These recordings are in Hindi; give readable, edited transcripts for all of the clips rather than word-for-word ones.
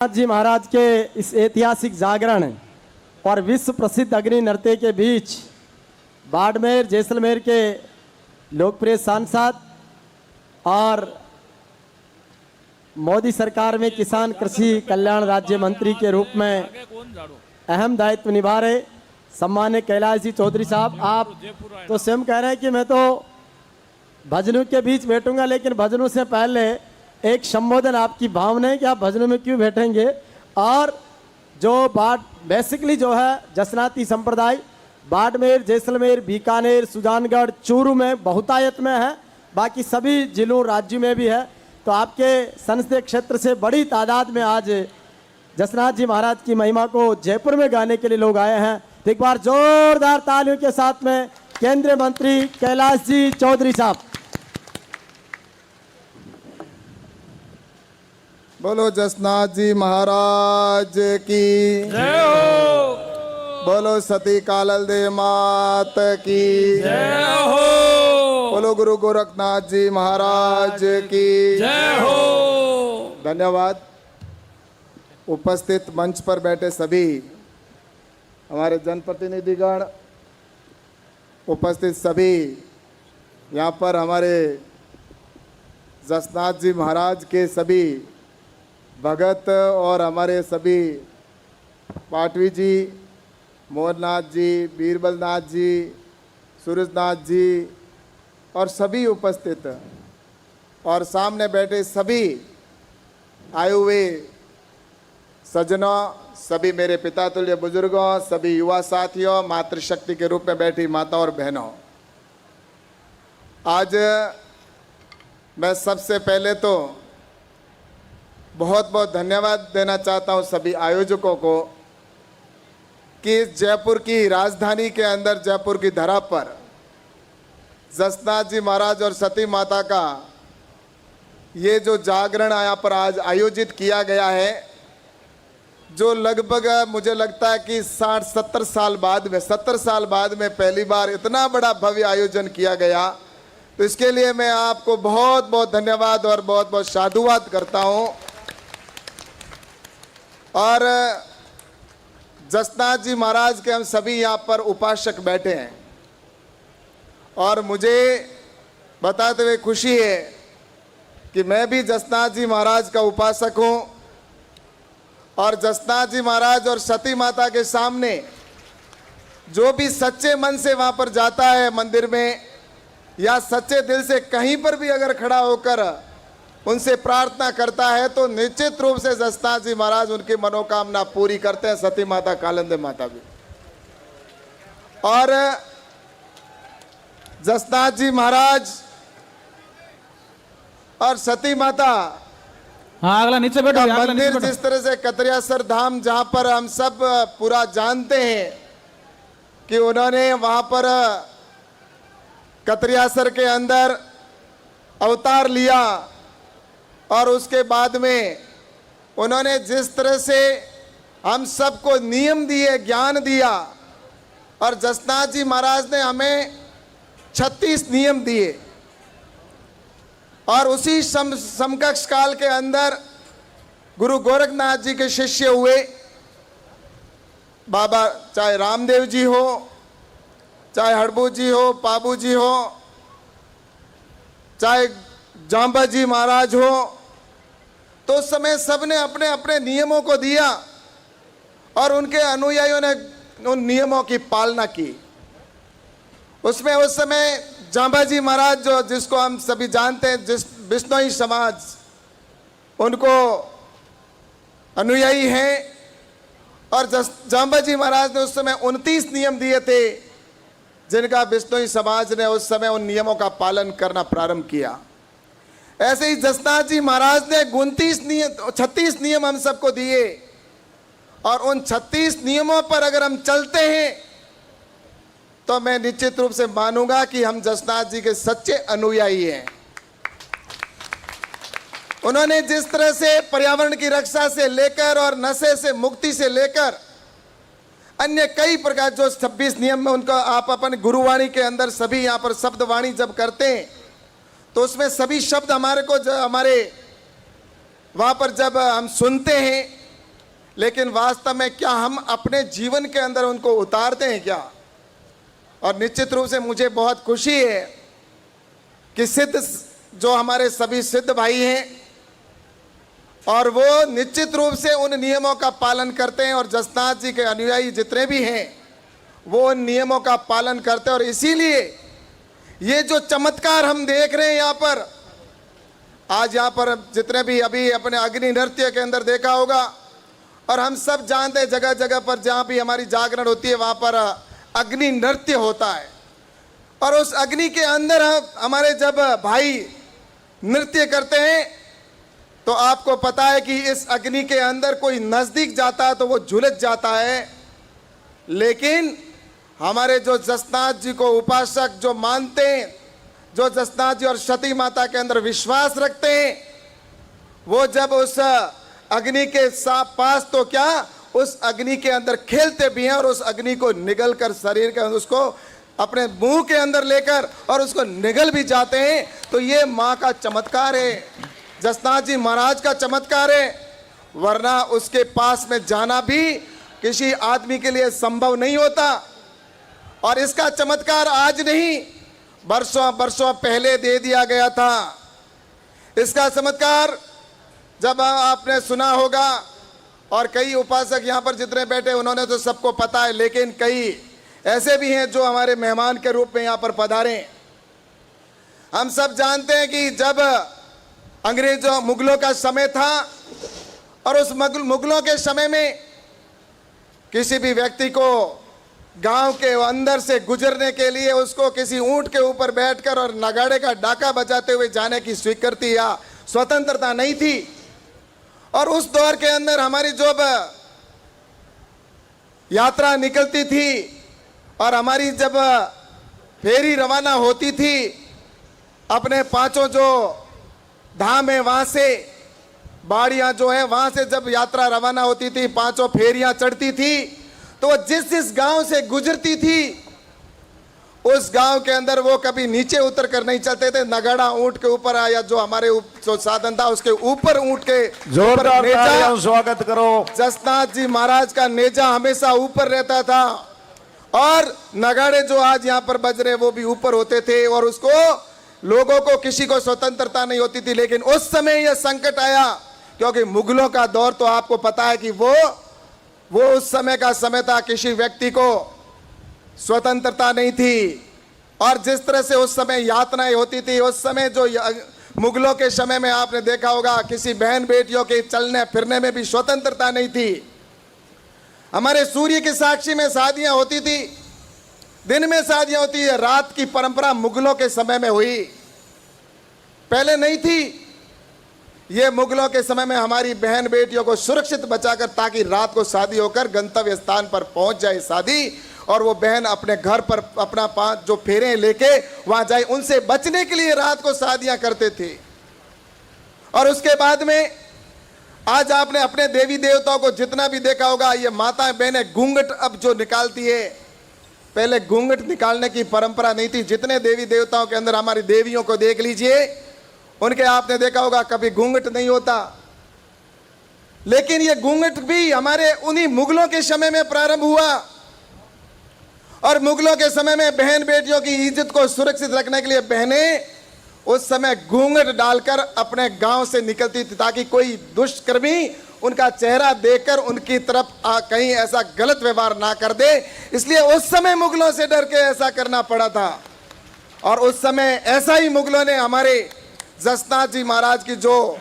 जी महाराज के इस ऐतिहासिक जागरण और विश्व प्रसिद्ध अग्नि नृत्य के बीच बाड़मेर जैसलमेर के लोकप्रिय सांसद और मोदी सरकार में किसान कृषि कल्याण राज्य मंत्री के रूप में अहम दायित्व निभा रहे सम्मान्य कैलाश जी चौधरी साहब, आप तो स्वयं कह रहे हैं कि मैं तो भजनों के बीच बैठूंगा, लेकिन भजनों से पहले एक संबोधन आपकी भावना है कि आप भजनों में क्यों बैठेंगे। और जो बेसिकली जो है जसनाती संप्रदाय बाड़मेर जैसलमेर बीकानेर सुजानगढ़ चूरू में बहुतायत में है, बाकी सभी जिलों राज्यों में भी है। तो आपके संसदीय क्षेत्र से बड़ी तादाद में आज जसनाथ जी महाराज की महिमा को जयपुर में गाने के लिए लोग आए हैं। तो एक बार जोरदार तालियों के साथ में केंद्रीय मंत्री कैलाश जी चौधरी साहब। बोलो जसनाथ जी महाराज की जय हो। बोलो सती कालल दे मात की जय हो। बोलो गुरु गोरखनाथ जी महाराज की जय हो। धन्यवाद। उपस्थित मंच पर बैठे सभी हमारे जनप्रतिनिधिगण, उपस्थित सभी यहाँ पर हमारे जसनाथ जी महाराज के सभी भगत और हमारे सभी पाटवी जी, मोहननाथ जी, बीरबलनाथ जी, सूरजनाथ जी और सभी उपस्थित और सामने बैठे सभी आए हुए सज्जनों, सभी मेरे पिता तुल्य बुजुर्गों, सभी युवा साथियों, मातृशक्ति के रूप में बैठी माताओं और बहनों, आज मैं सबसे पहले तो बहुत बहुत धन्यवाद देना चाहता हूं सभी आयोजकों को कि जयपुर की राजधानी के अंदर, जयपुर की धरा पर जसनाथ जी महाराज और सती माता का ये जो जागरण यहाँ पर आज आयोजित किया गया है, जो लगभग मुझे लगता है कि 60-70 साल बाद में, 70 साल बाद में पहली बार इतना बड़ा भव्य आयोजन किया गया। तो इसके लिए मैं आपको बहुत बहुत धन्यवाद और बहुत बहुत साधुवाद करता हूँ। और जसनाथ जी महाराज के हम सभी यहाँ पर उपासक बैठे हैं और मुझे बताते हुए खुशी है कि मैं भी जसनाथ जी महाराज का उपासक हूँ और जसनाथ जी महाराज और सती माता के सामने जो भी सच्चे मन से वहाँ पर जाता है मंदिर में या सच्चे दिल से कहीं पर भी अगर खड़ा होकर उनसे प्रार्थना करता है तो निश्चित रूप से जसनाथ जी महाराज उनकी मनोकामना पूरी करते हैं, सती माता कालंदे माता भी। और जसनाथ जी महाराज और सती माता हाँ, अगला नीचे बैठो। मंदिर जिस तरह से कतरियासर धाम, जहां पर हम सब पूरा जानते हैं कि उन्होंने वहां पर कतरियासर के अंदर अवतार लिया और उसके बाद में उन्होंने जिस तरह से हम सबको नियम दिए, ज्ञान दिया, और जसनाथ जी महाराज ने हमें 36 नियम दिए और उसी समकक्ष काल के अंदर गुरु गोरखनाथ जी के शिष्य हुए बाबा, चाहे रामदेव जी हो, चाहे हड़बू जी हो, पाबू जी हो, चाहे जांबा जी महाराज हो। तो उस समय सबने अपने अपने नियमों को दिया और उनके अनुयायियों ने उन नियमों की पालना की। उसमें उस समय जांबा जी महाराज, जो जिसको हम सभी जानते हैं, जिस बिश्नोई समाज, उनको अनुयायी हैं और जांबा जी महाराज ने उस समय 29 नियम दिए थे जिनका बिश्नोई समाज ने उस समय उन नियमों का पालन करना प्रारंभ किया। ऐसे ही जसनाथ जी महाराज ने 36 नियम हम सबको दिए और उन 36 नियमों पर अगर हम चलते हैं तो मैं निश्चित रूप से मानूंगा कि हम जसनाथ जी के सच्चे अनुयायी हैं। उन्होंने जिस तरह से पर्यावरण की रक्षा से लेकर और नशे से मुक्ति से लेकर अन्य कई प्रकार, जो 26 नियम में उनका आप अपन गुरुवाणी के अंदर सभी यहाँ पर शब्दवाणी जब करते हैं तो उसमें सभी शब्द हमारे को, जो हमारे वहाँ पर जब हम सुनते हैं लेकिन वास्तव में क्या हम अपने जीवन के अंदर उनको उतारते हैं क्या? और निश्चित रूप से मुझे बहुत खुशी है कि सिद्ध जो हमारे सभी सिद्ध भाई हैं और वो निश्चित रूप से उन नियमों का पालन करते हैं, और जसनाथ जी के अनुयायी जितने भी हैं वो उन नियमों का पालन करते हैं। और इसीलिए ये जो चमत्कार हम देख रहे हैं यहाँ पर, आज यहाँ पर जितने भी अभी अपने अग्नि नृत्य के अंदर देखा होगा, और हम सब जानते हैं जगह जगह पर जहाँ भी हमारी जागरण होती है वहाँ पर अग्नि नृत्य होता है। और उस अग्नि के अंदर हमारे जब भाई नृत्य करते हैं तो आपको पता है कि इस अग्नि के अंदर कोई नजदीक जाता है तो वो झुलस जाता है, लेकिन हमारे जो जसनाथ जी को उपासक जो मानते हैं, जो जसनाथ जी और सती माता के अंदर विश्वास रखते हैं, वो जब उस अग्नि के पास तो क्या उस अग्नि के अंदर खेलते भी हैं और उस अग्नि को निगल कर शरीर के अंदर उसको अपने मुंह के अंदर लेकर और उसको निगल भी जाते हैं। तो ये माँ का चमत्कार है, जसनाथ जी महाराज का चमत्कार है, वरना उसके पास में जाना भी किसी आदमी के लिए संभव नहीं होता। और इसका चमत्कार आज नहीं, बरसों बरसों पहले दे दिया गया था। इसका चमत्कार जब आपने सुना होगा, और कई उपासक यहाँ पर जितने बैठे उन्होंने तो सबको पता है, लेकिन कई ऐसे भी हैं जो हमारे मेहमान के रूप में यहाँ पर पधारे। हम सब जानते हैं कि जब अंग्रेजों मुगलों का समय था और उस मुगलों के समय में किसी भी व्यक्ति को गांव के अंदर से गुजरने के लिए उसको किसी ऊंट के ऊपर बैठकर और नगाड़े का डाका बजाते हुए जाने की स्वीकृति या स्वतंत्रता नहीं थी। और उस दौर के अंदर हमारी जो यात्रा निकलती थी और हमारी जब फेरी रवाना होती थी अपने पांचों जो धाम है वहां से, बाड़ियां जो है वहां से जब यात्रा रवाना होती थी, पांचों फेरियां चढ़ती थी, तो वो जिस जिस गांव से गुजरती थी उस गांव के अंदर वो कभी नीचे उतर कर नहीं चलते थे, नगाड़ा ऊंट के ऊपर आया जो हमारे जो साधन था उसके ऊपर ऊंट के जोरदार तालियां स्वागत करो। जसनाथ जी महाराज का नेजा हमेशा ऊपर रहता था और नगाड़े जो आज यहाँ पर बज रहे वो भी ऊपर होते थे, और उसको लोगों को किसी को स्वतंत्रता नहीं होती थी। लेकिन उस समय यह संकट आया क्योंकि मुगलों का दौर तो आपको पता है कि वो उस समय का समय था, किसी व्यक्ति को स्वतंत्रता नहीं थी। और जिस तरह से उस समय यातनाएं होती थी, उस समय जो मुगलों के समय में आपने देखा होगा किसी बहन बेटियों के चलने फिरने में भी स्वतंत्रता नहीं थी। हमारे सूर्य की साक्षी में शादियां होती थी, दिन में शादियां होती है, रात की परंपरा मुगलों के समय में हुई, पहले नहीं थी। ये मुगलों के समय में हमारी बहन बेटियों को सुरक्षित बचाकर ताकि रात को शादी होकर गंतव्य स्थान पर पहुंच जाए शादी, और वो बहन अपने घर पर अपना 5 जो फेरे लेके वहां जाए, उनसे बचने के लिए रात को शादियां करते थे। और उसके बाद में आज आपने अपने देवी देवताओं को जितना भी देखा होगा, ये माताएं बहनें घूंघट अब जो निकालती है, पहले घूंघट निकालने की परंपरा नहीं थी। जितने देवी देवताओं के अंदर हमारी देवियों को देख लीजिए, उनके आपने देखा होगा कभी घूंघट नहीं होता। लेकिन ये घूंघट भी हमारे उन्हीं मुगलों के समय में प्रारंभ हुआ, और मुगलों के समय में बहन बेटियों की इज्जत को सुरक्षित रखने के लिए बहनें उस समय घूंघट डालकर अपने गांव से निकलती थी ताकि कोई दुष्कर्मी उनका चेहरा देखकर उनकी तरफ कहीं ऐसा गलत व्यवहार ना कर दे। इसलिए उस समय मुगलों से डर के ऐसा करना पड़ा था। और उस समय ऐसा ही मुगलों ने हमारे जसनाथ जी महाराज की जो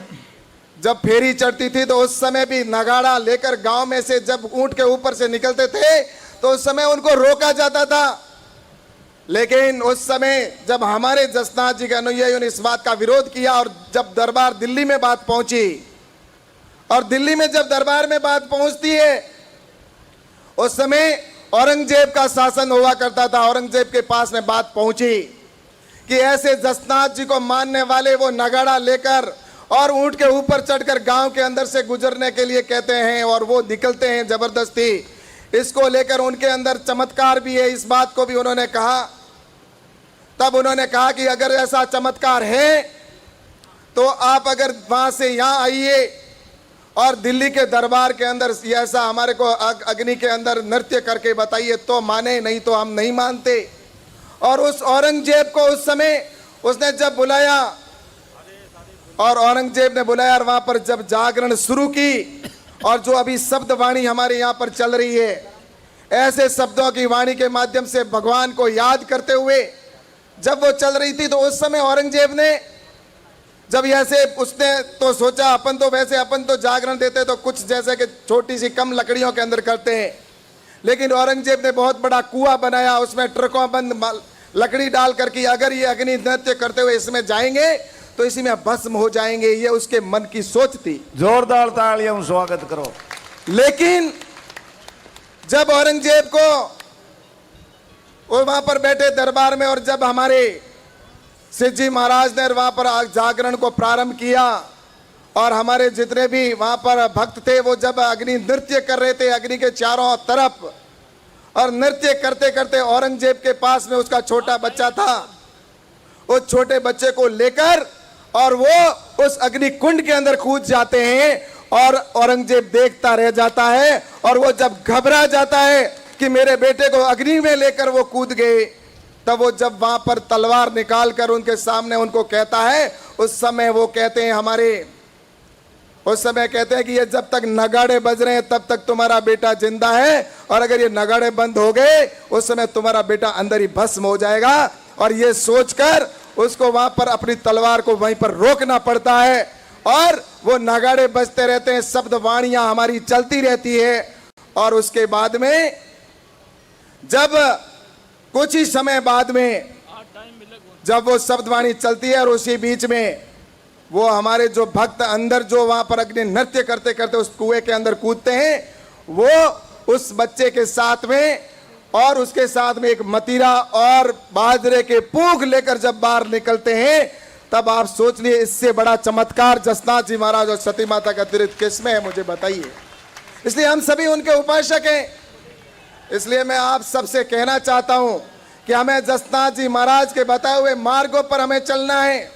जब फेरी चढ़ती थी तो उस समय भी नगाड़ा लेकर गांव में से जब ऊंट के ऊपर से निकलते थे तो उस समय उनको रोका जाता था। लेकिन उस समय जब हमारे जसनाथ जी के अनुयायियों ने इस बात का विरोध किया और जब दरबार दिल्ली में बात पहुंची, और दिल्ली में जब दरबार में बात पहुंचती है, उस समय औरंगजेब का शासन हुआ करता था। औरंगजेब के पास में बात पहुंची कि ऐसे जसनाथ जी को मानने वाले वो नगाड़ा लेकर और ऊंट के ऊपर चढ़कर गांव के अंदर से गुजरने के लिए कहते हैं और वो निकलते हैं जबरदस्ती। इसको लेकर उनके अंदर चमत्कार भी है, इस बात को भी उन्होंने कहा। तब उन्होंने कहा कि अगर ऐसा चमत्कार है तो आप अगर वहां से यहां आइए और दिल्ली के दरबार के अंदर ऐसा हमारे को अग्नि के अंदर नृत्य करके बताइए तो माने, नहीं तो हम नहीं मानते। और उस औरंगजेब को उस समय उसने जब बुलाया और औरंगजेब ने बुलाया और वहां पर जब जागरण शुरू की और जो अभी शब्द वाणी हमारे यहाँ पर चल रही है, ऐसे शब्दों की वाणी के माध्यम से भगवान को याद करते हुए जब वो चल रही थी, तो उस समय औरंगजेब ने जब ऐसे उसने तो सोचा अपन तो जागरण देते तो कुछ जैसे कि छोटी सी कम लकड़ियों के अंदर करते हैं, लेकिन औरंगजेब ने बहुत बड़ा कुआं बनाया, उसमें ट्रकों बंद लकड़ी डाल करके अगर ये अग्नि नृत्य करते हुए इसमें जाएंगे तो इसी में भस्म हो जाएंगे। ये उसके मन की सोच थी। जोरदार तालियों स्वागत करो। लेकिन जब औरंगजेब को वो वहां पर बैठे दरबार में और जब हमारे सिद्ध जी महाराज ने वहां पर जागरण को प्रारंभ किया और हमारे जितने भी वहां पर भक्त थे वो जब अग्नि नृत्य कर रहे थे अग्नि के चारों तरफ, और नृत्य करते करते औरंगजेब के पास में उसका छोटा बच्चा था, उस छोटे बच्चे को लेकर और वो उस अग्नि कुंड के अंदर कूद जाते हैं और औरंगजेब देखता रह जाता है। और वो जब घबरा जाता है कि मेरे बेटे को अग्नि में लेकर वो कूद गए, तब वो जब वहां पर तलवार निकाल कर उनके सामने उनको कहता है, उस समय वो कहते हैं उस समय कहते हैं कि ये जब तक नगाड़े बज रहे हैं तब तक तुम्हारा बेटा जिंदा है, और अगर ये नगाड़े बंद हो गए उस समय तुम्हारा बेटा अंदर ही भस्म हो जाएगा। और ये सोचकर उसको वहां पर अपनी तलवार को वहीं पर रोकना पड़ता है और वो नगाड़े बजते रहते हैं, शब्द वाणियां हमारी चलती रहती है। और उसके बाद में जब कुछ ही समय बाद में जब वो शब्दवाणी चलती है और उसी बीच में वो हमारे जो भक्त अंदर जो वहां पर अग्नि नृत्य करते करते उस कुएं के अंदर कूदते हैं, वो उस बच्चे के साथ में और उसके साथ में एक मतीरा और बाजरे के पूंख लेकर जब बाहर निकलते हैं, तब आप सोच लिए इससे बड़ा चमत्कार जसनाथ जी महाराज और सती माता का अतिरिक्त किसमें है, मुझे बताइए। इसलिए हम सभी उनके उपासक हैं। इसलिए मैं आप सबसे कहना चाहता हूं कि हमें जसनाथ जी महाराज के बताए हुए मार्गों पर हमें चलना है।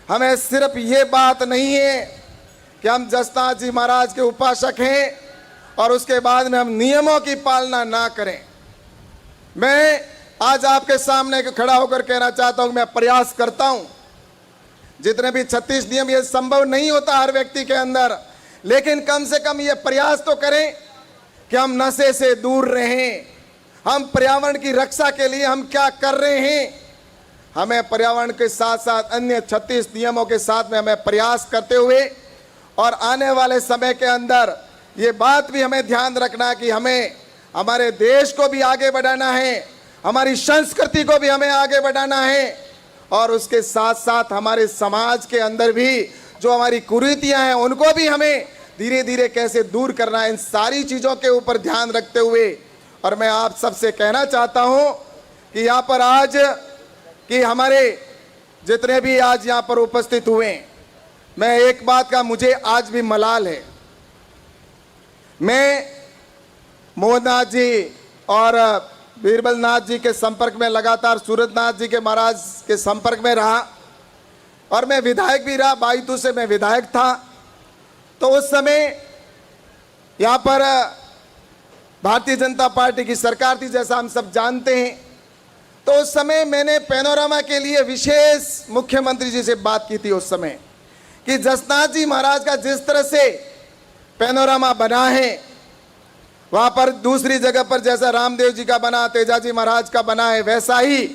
हमें सिर्फ ये बात नहीं है कि हम जसनाथ जी महाराज के उपासक हैं और उसके बाद में हम नियमों की पालना ना करें। मैं आज आपके सामने खड़ा होकर कहना चाहता हूं, मैं प्रयास करता हूं, जितने भी 36 नियम, ये संभव नहीं होता हर व्यक्ति के अंदर, लेकिन कम से कम ये प्रयास तो करें कि हम नशे से दूर रहें। हम पर्यावरण की रक्षा के लिए हम क्या कर रहे हैं, हमें पर्यावरण के साथ साथ अन्य 36 नियमों के साथ में हमें प्रयास करते हुए और आने वाले समय के अंदर ये बात भी हमें ध्यान रखना है कि हमें हमारे देश को भी आगे बढ़ाना है, हमारी संस्कृति को भी हमें आगे बढ़ाना है, और उसके साथ साथ हमारे समाज के अंदर भी जो हमारी कुरीतियां हैं उनको भी हमें धीरे धीरे कैसे दूर करना है, इन सारी चीज़ों के ऊपर ध्यान रखते हुए। और मैं आप सबसे कहना चाहता हूं कि यहाँ पर आज कि हमारे जितने भी आज यहाँ पर उपस्थित हुए, मैं एक बात का मुझे आज भी मलाल है। मैं मोहननाथ जी और बीरबल नाथ जी के संपर्क में लगातार, सूरजनाथ जी के महाराज के संपर्क में रहा और मैं विधायक भी रहा, 22 से मैं विधायक था। तो उस समय यहाँ पर भारतीय जनता पार्टी की सरकार थी, जैसा हम सब जानते हैं। तो उस समय मैंने पैनोरामा के लिए विशेष मुख्यमंत्री जी से बात की थी उस समय कि जसनाथ जी महाराज का जिस तरह से पैनोरामा बना है, वहाँ पर दूसरी जगह पर जैसा रामदेव जी का बना, तेजाजी महाराज का बना है, वैसा ही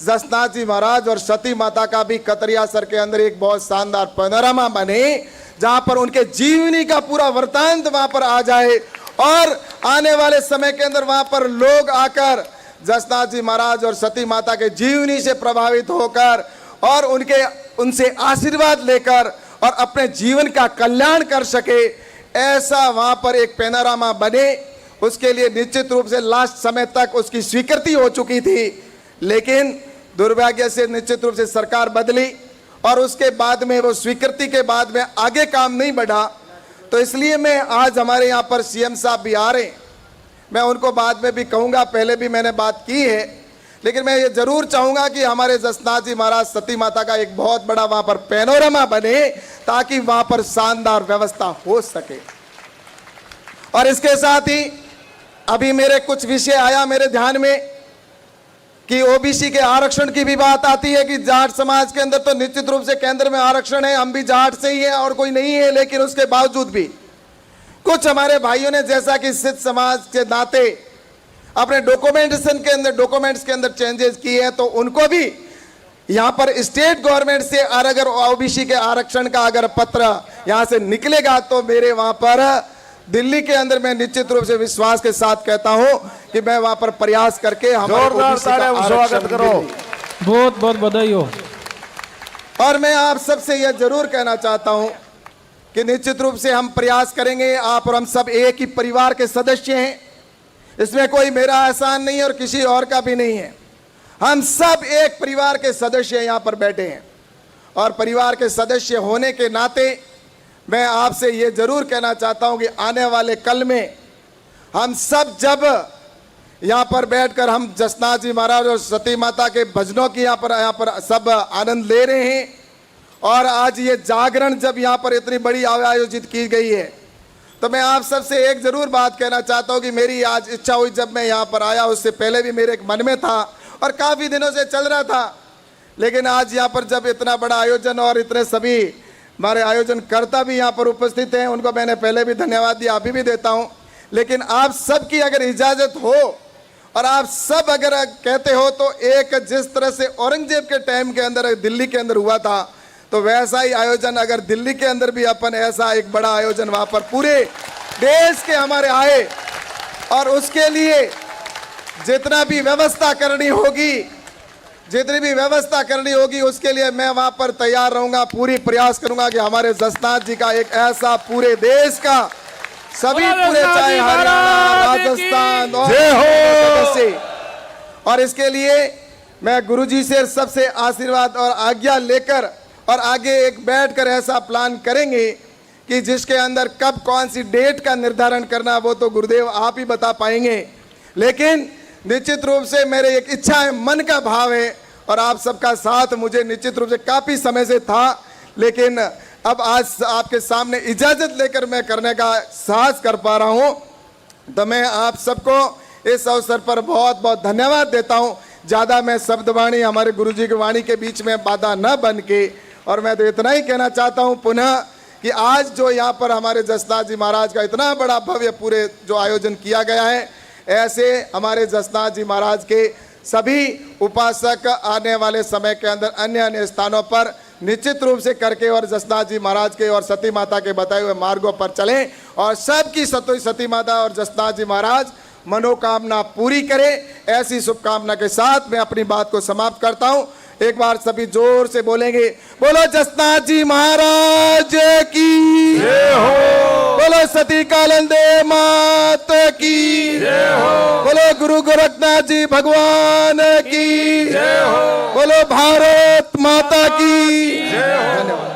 जसनाथ जी महाराज और सती माता का भी कतरियासर के अंदर एक बहुत शानदार पैनोरामा बने, जहाँ पर उनके जीवनी का पूरा वृतांत वहाँ पर आ जाए और आने वाले समय के अंदर वहाँ पर लोग आकर जसनाथ जी महाराज और सती माता के जीवनी से प्रभावित होकर और उनसे आशीर्वाद लेकर और अपने जीवन का कल्याण कर सके, ऐसा वहाँ पर एक पैनोरामा बने। उसके लिए निश्चित रूप से लास्ट समय तक उसकी स्वीकृति हो चुकी थी, लेकिन दुर्भाग्य से निश्चित रूप से सरकार बदली और उसके बाद में वो स्वीकृति के बाद में आगे काम नहीं बढ़ा। तो इसलिए मैं आज हमारे यहाँ पर सीएम साहब भी आ रहे हैं, मैं उनको बाद में भी कहूँगा, पहले भी मैंने बात की है, लेकिन मैं ये जरूर चाहूंगा कि हमारे जसनाथ जी महाराज सती माता का एक बहुत बड़ा वहां पर पैनोरमा बने, ताकि वहां पर शानदार व्यवस्था हो सके। और इसके साथ ही अभी मेरे कुछ विषय आया मेरे ध्यान में कि ओबीसी के आरक्षण की भी बात आती है कि जाट समाज के अंदर तो निश्चित रूप से केंद्र में आरक्षण है, हम भी जाट से ही है और कोई नहीं है, लेकिन उसके बावजूद भी कुछ हमारे भाइयों ने जैसा कि सिद्ध समाज के नाते अपने डॉक्यूमेंट्स के अंदर चेंजेस किए हैं, तो उनको भी यहां पर स्टेट गवर्नमेंट से अगर ओबीसी के आरक्षण का अगर पत्र यहां से निकलेगा तो मेरे वहां पर दिल्ली के अंदर मैं निश्चित रूप से विश्वास के साथ कहता हूं कि मैं वहां पर प्रयास करके हमारे जोरदार OBC का तालियों से आरक्षण स्वागत करो। दिल्ली। बहुत बहुत बधाई हो। और मैं आप सबसे यह जरूर कहना चाहता हूं कि निश्चित रूप से हम प्रयास करेंगे, आप और हम सब एक ही परिवार के सदस्य हैं, इसमें कोई मेरा एहसान नहीं है और किसी और का भी नहीं है। हम सब एक परिवार के सदस्य यहां पर बैठे हैं और परिवार के सदस्य होने के नाते मैं आपसे ये जरूर कहना चाहता हूं कि आने वाले कल में हम सब जब यहां पर बैठकर हम जसनाथ जी महाराज और सती माता के भजनों की यहां पर सब आनंद ले रहे हैं, और आज ये जागरण जब यहां पर इतनी बड़ी आयोजित की गई है, तो मैं आप सबसे एक जरूर बात कहना चाहता हूं कि मेरी आज इच्छा हुई, जब मैं यहां पर आया उससे पहले भी मेरे मन में था और काफी दिनों से चल रहा था, लेकिन आज यहां पर जब इतना बड़ा आयोजन और इतने सभी हमारे आयोजनकर्ता भी यहां पर उपस्थित हैं, उनको मैंने पहले भी धन्यवाद दिया, अभी भी देता हूं, लेकिन आप सबकी अगर इजाजत हो और आप सब अगर कहते हो तो एक जिस तरह से औरंगजेब के टाइम के अंदर दिल्ली के अंदर हुआ था, तो वैसा ही आयोजन अगर दिल्ली के अंदर भी अपन ऐसा एक बड़ा आयोजन वहां पर पूरे देश के हमारे आए, और उसके लिए जितना भी व्यवस्था करनी होगी उसके लिए मैं वहां पर तैयार रहूंगा, पूरी प्रयास करूंगा कि हमारे जसनाथ जी का एक ऐसा पूरे देश का सभी पूरे चाहे हरियाणा, राजस्थान और इसके लिए मैं गुरुजी से सबसे आशीर्वाद और आज्ञा लेकर और आगे एक बैठकर ऐसा प्लान करेंगे कि जिसके अंदर कब कौन सी डेट का निर्धारण करना वो तो गुरुदेव आप ही बता पाएंगे, लेकिन निश्चित रूप से मेरे एक इच्छा है, मन का भाव है, और आप सबका साथ मुझे निश्चित रूप से काफी समय से था, लेकिन अब आज आपके सामने इजाजत लेकर मैं करने का साहस कर पा रहा हूं, तो मैं आप सबको इस अवसर पर बहुत बहुत धन्यवाद देता हूं। ज्यादा मैं शब्दवाणी हमारे गुरुजी की वाणी के बीच में बाधा न बन के, और मैं तो इतना ही कहना चाहता हूं पुनः कि आज जो यहाँ पर हमारे जसनाथ जी महाराज का इतना बड़ा भव्य पूरे जो आयोजन किया गया है, ऐसे हमारे जसनाथ जी महाराज के सभी उपासक आने वाले समय के अंदर अन्य अन्य स्थानों पर निश्चित रूप से करके और जसनाथ जी महाराज के और सती माता के बताए हुए मार्गों पर चलें, और सबकी सती माता और जसनाथ जी महाराज मनोकामना पूरी करे, ऐसी शुभकामना के साथ मैं अपनी बात को समाप्त करता हूं। एक बार सभी जोर से बोलेंगे, बोलो जसनाथ जी महाराज की जय हो, बोलो सती कालंदे मात की जय हो, बोलो गुरु गोरखनाथ जी भगवान की जय हो, बोलो भारत माता की जय हो। धन्यवाद।